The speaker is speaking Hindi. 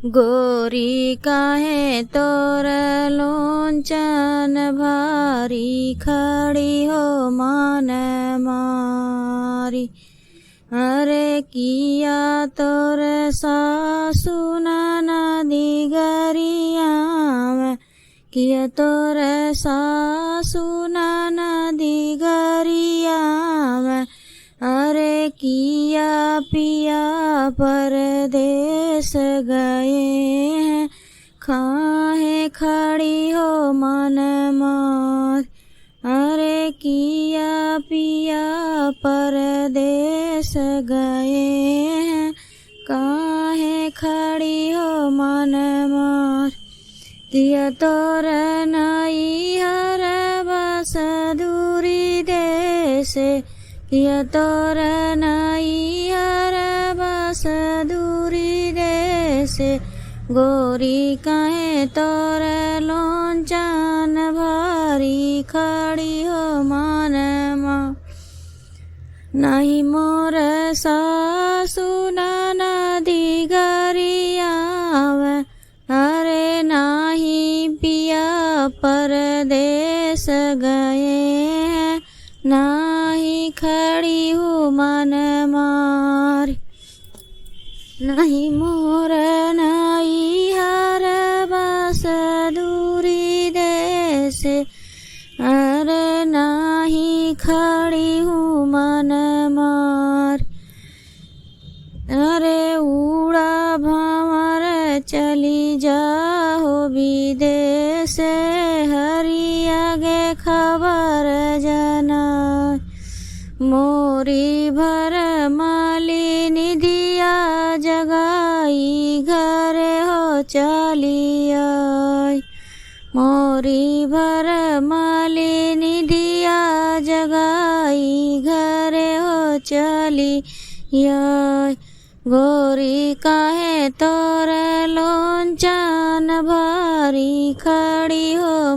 गोरी काहे तोर लोंचन भारी खड़ी हो मन मारी। अरे किया तोर सासु नदी गरिया में, किया तोर सासु नदी गरिया में। अरे किया पिया परदेस गए हैं, काहे खड़ी हो मन मार। अरे किया पिया परदेस गए हैं, काहे खड़ी हो मन मार। किया तोर नैहर बस दूरी देश, किया तोर नैहर बस दूरी देश। गोरी काहे तोर लोंचन भारी खड़ी हो मन मार। नहीं मोर सासु नदी गरिया में, अरे नाही पिया परदेस गए हैं, नाही खड़ी हूँ मन मार। नहीं मोर नैहर बस दूरी देश, अरे नाही खड़ी हूँ मन मार। अरे उड़ा भंवर चली जाओ विदेश, हरि आगे खबर जना। मोरी भर मालिनी दिया जगाई, घरे हो चली आई। मोरी भर मालिनी दिया जगाई, घरे हो चली आई। गोरी काहे तोर लोंचन भारी खड़ी हो